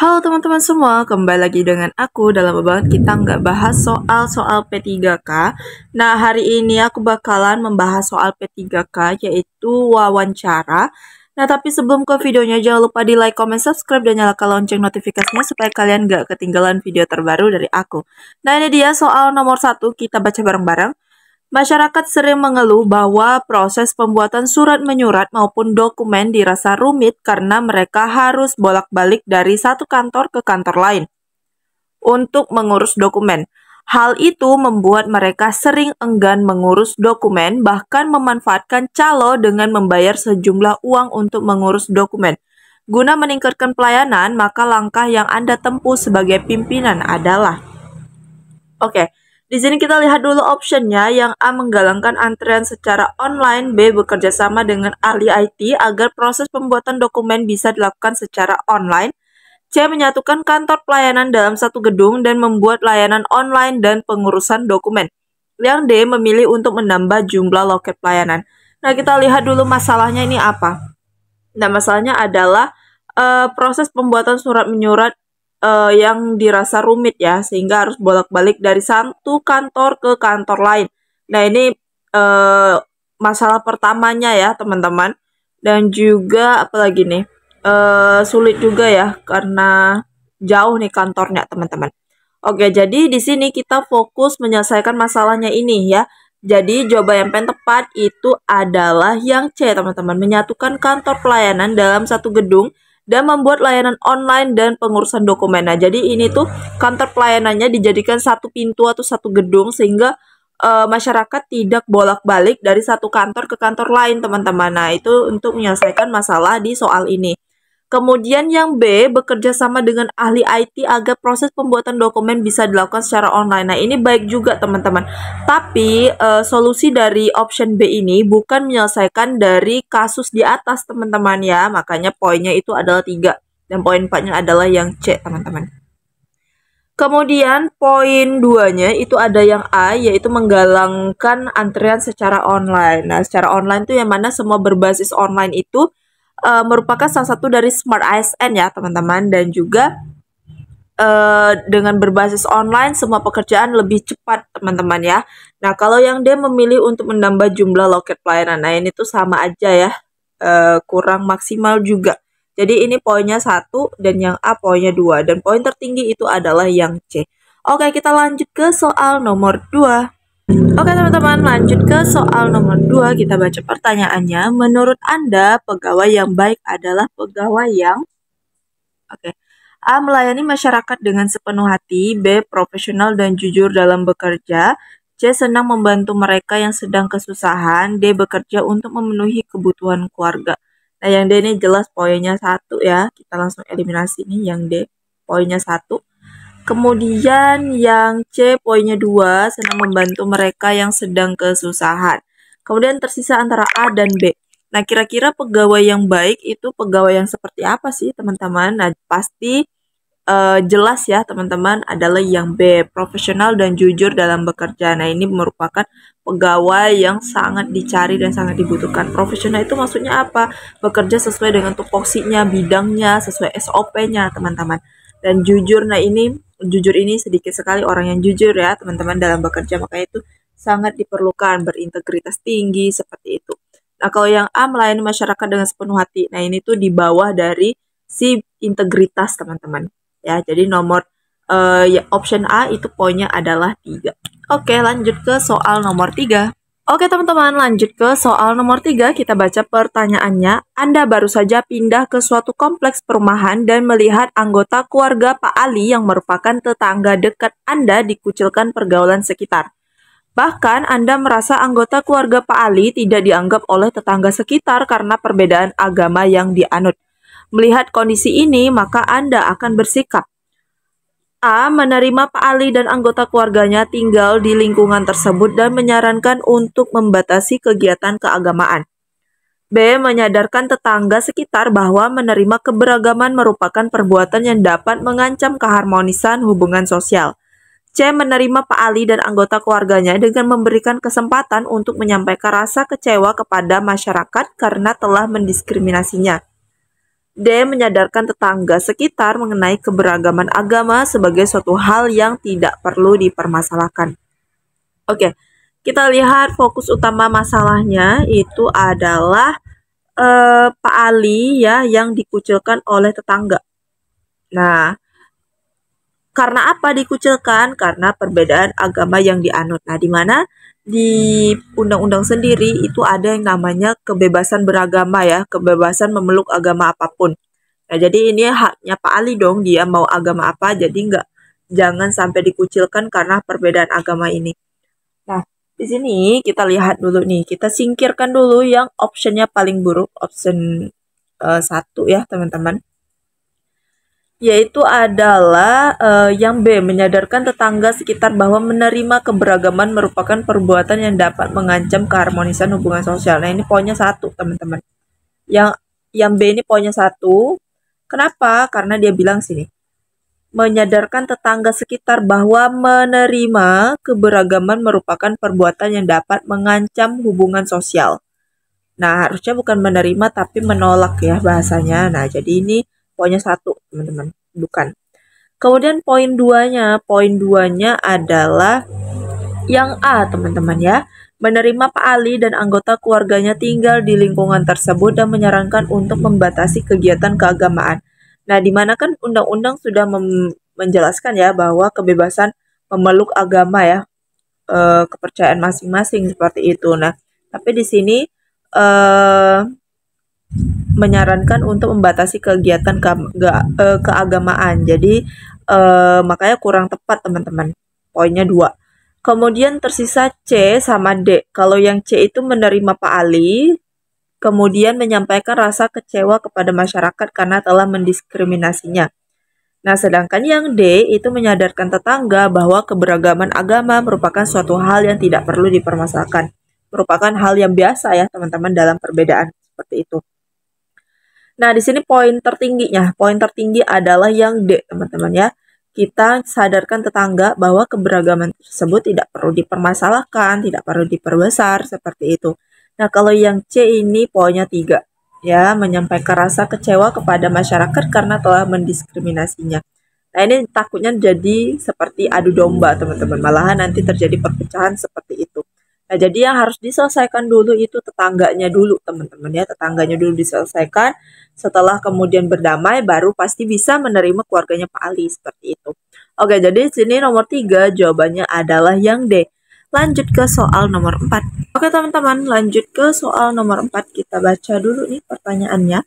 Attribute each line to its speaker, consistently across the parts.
Speaker 1: Halo teman-teman semua, kembali lagi dengan aku dalam banget kita nggak bahas soal P3K. Nah, hari ini aku bakalan membahas soal P3K yaitu wawancara. Nah, tapi sebelum ke videonya jangan lupa di like, comment, subscribe, dan nyalakan lonceng notifikasinya supaya kalian nggak ketinggalan video terbaru dari aku. Nah, ini dia soal nomor 1, kita baca bareng-bareng. Masyarakat sering mengeluh bahwa proses pembuatan surat menyurat maupun dokumen dirasa rumit karena mereka harus bolak-balik dari satu kantor ke kantor lain untuk mengurus dokumen. Hal itu membuat mereka sering enggan mengurus dokumen, bahkan memanfaatkan calo dengan membayar sejumlah uang untuk mengurus dokumen. Guna meningkatkan pelayanan, maka langkah yang Anda tempuh sebagai pimpinan adalah Oke, di sini kita lihat dulu optionnya. Yang A, menggalangkan antrian secara online. B, bekerja sama dengan ahli IT agar proses pembuatan dokumen bisa dilakukan secara online. C, menyatukan kantor pelayanan dalam satu gedung dan membuat layanan online dan pengurusan dokumen. Yang D, memilih untuk menambah jumlah loket pelayanan. Nah, kita lihat dulu masalahnya ini apa. Nah, masalahnya adalah proses pembuatan surat menyurat yang dirasa rumit ya, sehingga harus bolak-balik dari satu kantor ke kantor lain. Nah, ini masalah pertamanya ya teman-teman. Dan juga apalagi nih, sulit juga ya karena jauh nih kantornya teman-teman. Oke, jadi di sini kita fokus menyelesaikan masalahnya ini ya. Jadi jawaban yang paling tepat itu adalah yang C teman-teman, menyatukan kantor pelayanan dalam satu gedung dan membuat layanan online dan pengurusan dokumen. Nah, jadi ini tuh kantor pelayanannya dijadikan satu pintu atau satu gedung sehingga masyarakat tidak bolak-balik dari satu kantor ke kantor lain, teman-teman. Nah, itu untuk menyelesaikan masalah di soal ini. Kemudian yang B, bekerja sama dengan ahli IT agar proses pembuatan dokumen bisa dilakukan secara online. Nah, ini baik juga, teman-teman. Tapi, solusi dari option B ini bukan menyelesaikan dari kasus di atas, teman-teman ya. Makanya poinnya itu adalah 3. Dan poin 4-nya adalah yang C, teman-teman. Kemudian, poin 2-nya itu ada yang A, yaitu menggalangkan antrian secara online. Nah, secara online itu yang mana semua berbasis online itu merupakan salah satu dari Smart ASN ya teman-teman, dan juga dengan berbasis online semua pekerjaan lebih cepat teman-teman ya. Nah, kalau yang D memilih untuk menambah jumlah loket pelayanan, nah ini tuh sama aja ya, kurang maksimal juga. Jadi ini poinnya 1 dan yang A poinnya 2, dan poin tertinggi itu adalah yang C. Oke, kita lanjut ke soal nomor 2. Oke teman-teman, lanjut ke soal nomor 2. Kita baca pertanyaannya. Menurut Anda, pegawai yang baik adalah pegawai yang A, melayani masyarakat dengan sepenuh hati. B, profesional dan jujur dalam bekerja. C, senang membantu mereka yang sedang kesusahan. D, bekerja untuk memenuhi kebutuhan keluarga. Nah, yang D ini jelas poinnya 1 ya. Kita langsung eliminasi nih yang D. Poinnya 1. Kemudian yang C poinnya 2, senang membantu mereka yang sedang kesusahan. Kemudian tersisa antara A dan B. Nah, kira-kira pegawai yang baik itu pegawai yang seperti apa sih teman-teman? Nah, pasti jelas ya teman-teman, adalah yang B, profesional dan jujur dalam bekerja. Nah, ini merupakan pegawai yang sangat dicari dan sangat dibutuhkan. Profesional itu maksudnya apa? Bekerja sesuai dengan tupoksinya, bidangnya, sesuai SOP-nya teman-teman. Dan jujur, nah ini jujur ini sedikit sekali orang yang jujur ya teman-teman dalam bekerja, makanya itu sangat diperlukan, berintegritas tinggi seperti itu. Nah, kalau yang A, melayani masyarakat dengan sepenuh hati, nah ini tuh di bawah dari si integritas teman-teman ya. Jadi nomor ya, option A itu poinnya adalah 3. Oke, lanjut ke soal nomor 3. Oke teman-teman, lanjut ke soal nomor 3. Kita baca pertanyaannya. Anda baru saja pindah ke suatu kompleks perumahan dan melihat anggota keluarga Pak Ali yang merupakan tetangga dekat Anda dikucilkan pergaulan sekitar. Bahkan Anda merasa anggota keluarga Pak Ali tidak dianggap oleh tetangga sekitar karena perbedaan agama yang dianut. Melihat kondisi ini, maka Anda akan bersikap A, menerima Pak Ali dan anggota keluarganya tinggal di lingkungan tersebut dan menyarankan untuk membatasi kegiatan keagamaan. B, menyadarkan tetangga sekitar bahwa menerima keberagaman merupakan perbuatan yang dapat mengancam keharmonisan hubungan sosial. C, menerima Pak Ali dan anggota keluarganya dengan memberikan kesempatan untuk menyampaikan rasa kecewa kepada masyarakat karena telah mendiskriminasinya. D. Menyadarkan tetangga sekitar mengenai keberagaman agama sebagai suatu hal yang tidak perlu dipermasalahkan. Oke, kita lihat fokus utama masalahnya itu adalah Pak Ali ya yang dikucilkan oleh tetangga. Nah, karena apa dikucilkan? Karena perbedaan agama yang dianut. Nah, di mana di undang-undang sendiri itu ada yang namanya kebebasan beragama ya, kebebasan memeluk agama apapun. Nah, jadi ini haknya Pak Ali dong, dia mau agama apa, jadi jangan sampai dikucilkan karena perbedaan agama ini. Nah, di sini kita lihat dulu nih, kita singkirkan dulu yang optionnya paling buruk, option 1 ya teman-teman. Yaitu adalah yang B, menyadarkan tetangga sekitar bahwa menerima keberagaman merupakan perbuatan yang dapat mengancam keharmonisan hubungan sosial. Nah, ini poinnya 1, teman-teman. Yang B ini poinnya 1. Kenapa? Karena dia bilang sini, menyadarkan tetangga sekitar bahwa menerima keberagaman merupakan perbuatan yang dapat mengancam hubungan sosial. Nah, harusnya bukan menerima tapi menolak ya bahasanya. Nah, jadi ini poinnya 1, teman-teman. Bukan. Kemudian poin 2-nya adalah yang A, teman-teman ya. Menerima Pak Ali dan anggota keluarganya tinggal di lingkungan tersebut dan menyarankan untuk membatasi kegiatan keagamaan. Nah, di mana kan undang-undang sudah menjelaskan ya bahwa kebebasan memeluk agama ya, kepercayaan masing-masing seperti itu. Nah, tapi di sini menyarankan untuk membatasi kegiatan keagamaan. Jadi makanya kurang tepat teman-teman. Poinnya 2. Kemudian tersisa C sama D. Kalau yang C itu menerima Pak Ali, kemudian menyampaikan rasa kecewa kepada masyarakat karena telah mendiskriminasinya. Nah, sedangkan yang D itu menyadarkan tetangga bahwa keberagaman agama merupakan suatu hal yang tidak perlu dipermasalahkan. Merupakan hal yang biasa ya teman-teman dalam perbedaan seperti itu. Nah, di sini poin tertingginya. Poin tertinggi adalah yang D, teman-teman ya. Kita sadarkan tetangga bahwa keberagaman tersebut tidak perlu dipermasalahkan, tidak perlu diperbesar, seperti itu. Nah, kalau yang C ini poinnya 3. Ya, menyampaikan rasa kecewa kepada masyarakat karena telah mendiskriminasinya. Nah, ini takutnya jadi seperti adu domba, teman-teman. Malahan nanti terjadi perpecahan seperti itu. Nah, jadi yang harus diselesaikan dulu itu tetangganya dulu, teman-teman ya. Tetangganya dulu diselesaikan. Setelah kemudian berdamai, baru pasti bisa menerima keluarganya Pak Ali, seperti itu. Oke, jadi sini nomor 3 jawabannya adalah yang D. Lanjut ke soal nomor 4. Oke teman-teman, lanjut ke soal nomor 4. Kita baca dulu nih pertanyaannya.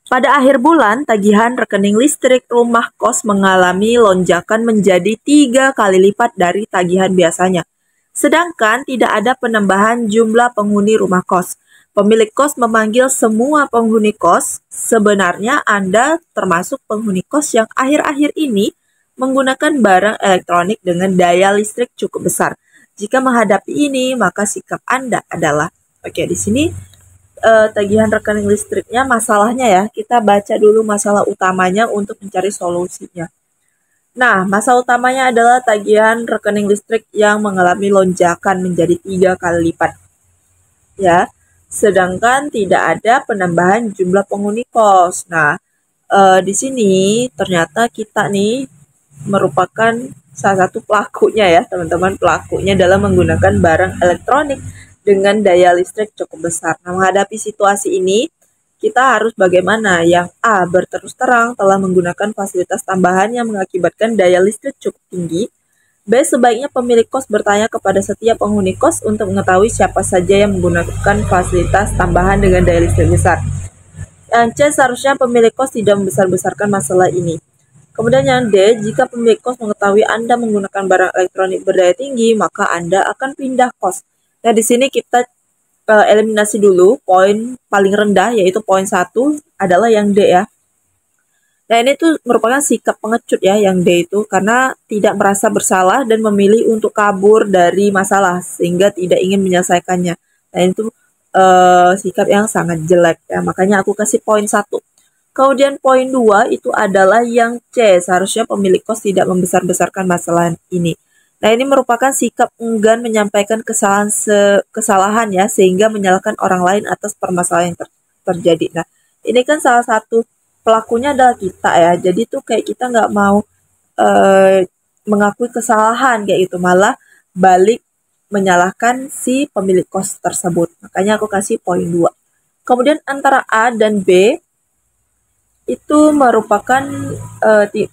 Speaker 1: Pada akhir bulan, tagihan rekening listrik rumah kos mengalami lonjakan menjadi 3 kali lipat dari tagihan biasanya. Sedangkan tidak ada penambahan jumlah penghuni rumah kos. Pemilik kos memanggil semua penghuni kos. Sebenarnya Anda termasuk penghuni kos yang akhir-akhir ini menggunakan barang elektronik dengan daya listrik cukup besar. Jika menghadapi ini, maka sikap Anda adalah, oke, di sini tagihan rekening listriknya masalahnya ya. Kita baca dulu masalah utamanya untuk mencari solusinya. Nah, masalah utamanya adalah tagihan rekening listrik yang mengalami lonjakan menjadi 3 kali lipat. Ya, sedangkan tidak ada penambahan jumlah penghuni kos. Nah, di sini ternyata kita nih merupakan salah satu pelakunya ya, teman-teman. Pelakunya dalam menggunakan barang elektronik dengan daya listrik cukup besar. Nah, menghadapi situasi ini, kita harus bagaimana? Yang A, berterus terang telah menggunakan fasilitas tambahan yang mengakibatkan daya listrik cukup tinggi. B, sebaiknya pemilik kos bertanya kepada setiap penghuni kos untuk mengetahui siapa saja yang menggunakan fasilitas tambahan dengan daya listrik besar. Yang C, seharusnya pemilik kos tidak membesar-besarkan masalah ini. Kemudian yang D, jika pemilik kos mengetahui Anda menggunakan barang elektronik berdaya tinggi, maka Anda akan pindah kos. Nah, di sini kita eliminasi dulu poin paling rendah, yaitu poin 1 adalah yang D ya. Nah, ini tuh merupakan sikap pengecut ya yang D itu, karena tidak merasa bersalah dan memilih untuk kabur dari masalah sehingga tidak ingin menyelesaikannya. Nah, itu sikap yang sangat jelek ya, makanya aku kasih poin 1. Kemudian poin 2 itu adalah yang C, seharusnya pemilik kos tidak membesar-besarkan masalah ini. Nah, ini merupakan sikap enggan menyampaikan kesalahan ya, sehingga menyalahkan orang lain atas permasalahan yang terjadi. Nah, ini kan salah satu pelakunya adalah kita ya. Jadi tuh kayak kita nggak mau mengakui kesalahan kayak itu, malah balik menyalahkan si pemilik kos tersebut. Makanya aku kasih poin 2. Kemudian antara A dan B itu merupakan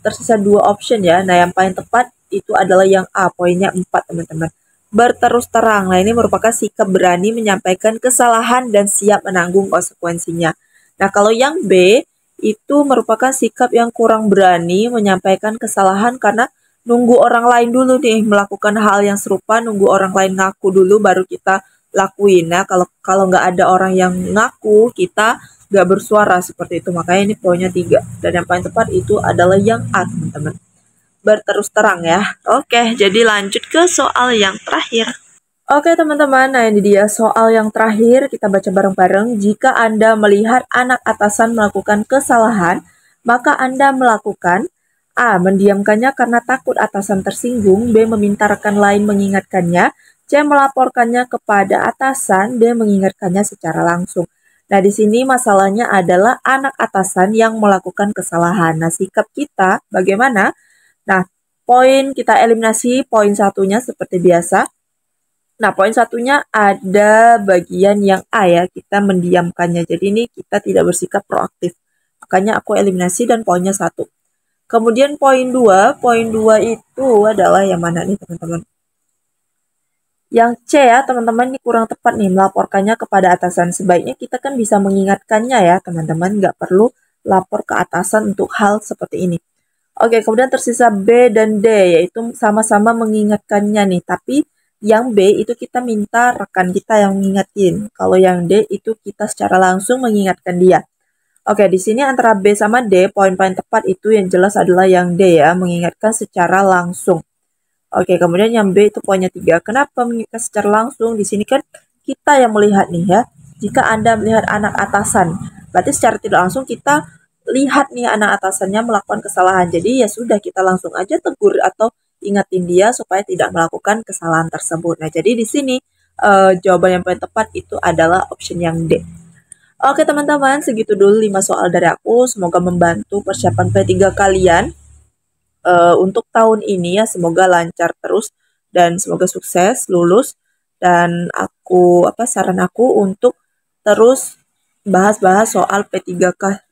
Speaker 1: tersisa 2 option ya. Nah, yang paling tepat itu adalah yang A, poinnya 4 teman-teman. Berterus terang. Nah, ini merupakan sikap berani menyampaikan kesalahan dan siap menanggung konsekuensinya. Nah, kalau yang B itu merupakan sikap yang kurang berani menyampaikan kesalahan karena nunggu orang lain dulu nih melakukan hal yang serupa, nunggu orang lain ngaku dulu baru kita lakuin. Nah, kalau nggak ada orang yang ngaku, kita nggak bersuara seperti itu. Makanya ini poinnya 3. Dan yang paling tepat itu adalah yang A, teman-teman. Berterus terang ya. Oke, jadi lanjut ke soal yang terakhir. Oke teman-teman, nah ini dia soal yang terakhir, kita baca bareng-bareng. Jika Anda melihat anak atasan melakukan kesalahan, maka Anda melakukan A. Mendiamkannya karena takut atasan tersinggung. B. Meminta rekan lain mengingatkannya. C. Melaporkannya kepada atasan. D. Mengingatkannya secara langsung. Nah, di sini masalahnya adalah anak atasan yang melakukan kesalahan. Nah, sikap kita bagaimana? Nah, poin kita eliminasi poin satunya seperti biasa. Nah, poin satunya ada bagian yang A ya, kita mendiamkannya. Jadi ini kita tidak bersikap proaktif. Makanya aku eliminasi dan poinnya 1. Kemudian poin 2 itu adalah yang mana nih teman-teman? Yang C ya teman-teman, ini kurang tepat nih, melaporkannya kepada atasan. Sebaiknya kita kan bisa mengingatkannya ya teman-teman, nggak perlu lapor ke atasan untuk hal seperti ini. Oke, kemudian tersisa B dan D, yaitu sama-sama mengingatkannya nih, tapi yang B itu kita minta rekan kita yang mengingatin. Kalau yang D itu kita secara langsung mengingatkan dia. Oke, di sini antara B sama D, poin paling tepat itu yang jelas adalah yang D ya, mengingatkan secara langsung. Oke, kemudian yang B itu poinnya 3. Kenapa mengingatkan secara langsung? Di sini kan kita yang melihat nih ya. Jika Anda melihat anak atasan, berarti secara tidak langsung kita lihat nih anak atasannya melakukan kesalahan. Jadi ya sudah, kita langsung aja tegur atau ingatin dia supaya tidak melakukan kesalahan tersebut. Nah, jadi di sini jawaban yang paling tepat itu adalah option yang D. Oke teman-teman, segitu dulu 5 soal dari aku. Semoga membantu persiapan P3 kalian untuk tahun ini ya. Semoga lancar terus dan semoga sukses, lulus. Dan saran aku untuk terus bahas-bahas soal P3K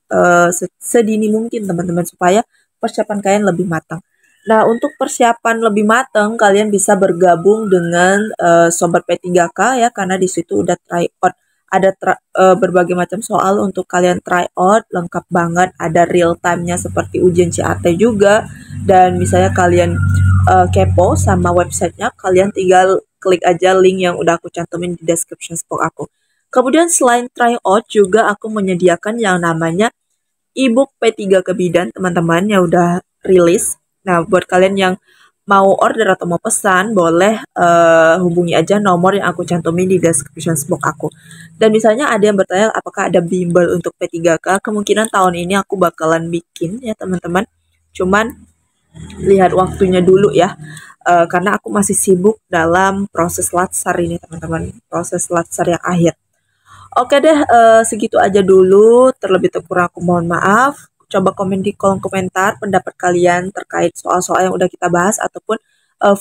Speaker 1: sedini mungkin teman-teman, supaya persiapan kalian lebih matang. Nah, untuk persiapan lebih matang, kalian bisa bergabung dengan Sobat P3K ya, karena di situ udah try out. Ada berbagai macam soal untuk kalian try out, lengkap banget. Ada real time-nya seperti ujian CAT juga. Dan misalnya kalian kepo sama websitenya, kalian tinggal klik aja link yang udah aku cantumin di description box aku. Kemudian selain try out, juga aku menyediakan yang namanya ebook P3 ke Bidan, teman-teman, yang udah rilis. Nah, buat kalian yang mau order atau mau pesan, boleh hubungi aja nomor yang aku cantumin di description box aku. Dan misalnya ada yang bertanya apakah ada bimbel untuk P3K, kemungkinan tahun ini aku bakalan bikin ya teman-teman. Cuman lihat waktunya dulu ya, karena aku masih sibuk dalam proses latsar ini teman-teman, proses latsar yang akhir. Oke deh, segitu aja dulu. Terlebih kurang aku mohon maaf. Coba komen di kolom komentar pendapat kalian terkait soal-soal yang udah kita bahas ataupun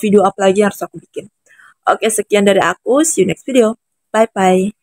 Speaker 1: video apa lagi yang harus aku bikin. Oke, sekian dari aku. See you next video. Bye-bye.